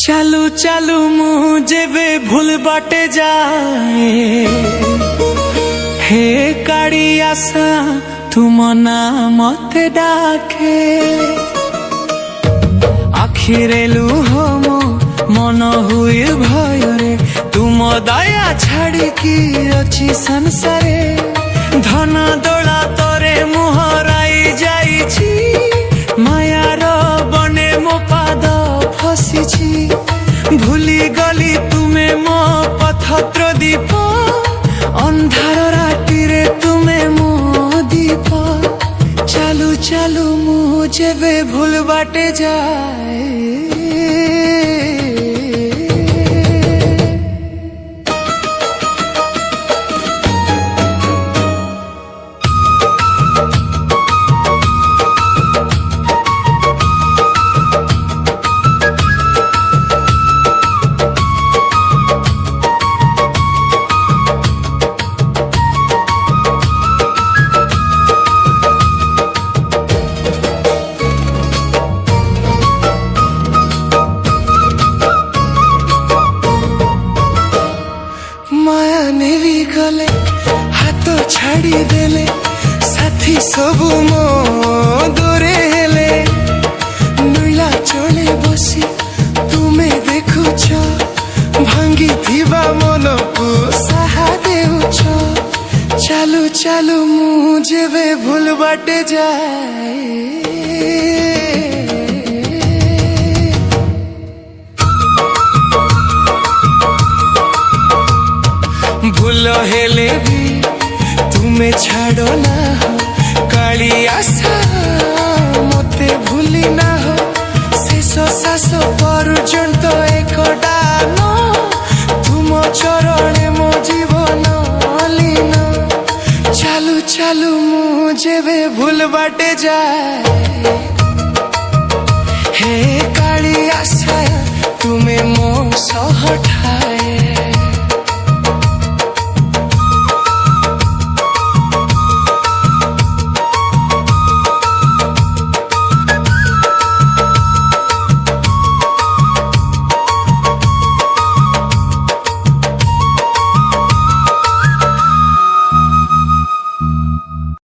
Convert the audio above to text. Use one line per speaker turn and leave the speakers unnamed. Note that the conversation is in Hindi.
चालू चालू मुझे बे भूल बाटे जाए हे काड़ी आशा तुम ना मत डाके आखिरे लुह मो मन हुए भयरे तुम दया छाड़ी की अच्छी संसारे धन दोला तोरे मुहराई जाइछि मायार बने मो पाद फसिछि भूली गली तुमे मो पथत्र दीप अंधार राति रे तुमे मो दीप चालू चालू मुझे बे भूल बाटे जाए गले हाथ छाड़ी देले साथी सबु मो दूरे हेले नुला चले बसी तुमे देखुछ भांगी थिबा मन को साहा देउछ चालू चालू मुझे बे भूल बाटे जाए भूल हेले भी तुम्हें छाड़ो ना हो काली आशा मते भूली ना हो शेष शास पर्यंत एक डान तुम चरणे मो जीवन लीन चालू चालू मुझे बे भूल बाटे जाए हे काली आशा तुम्हें मो सह ठाए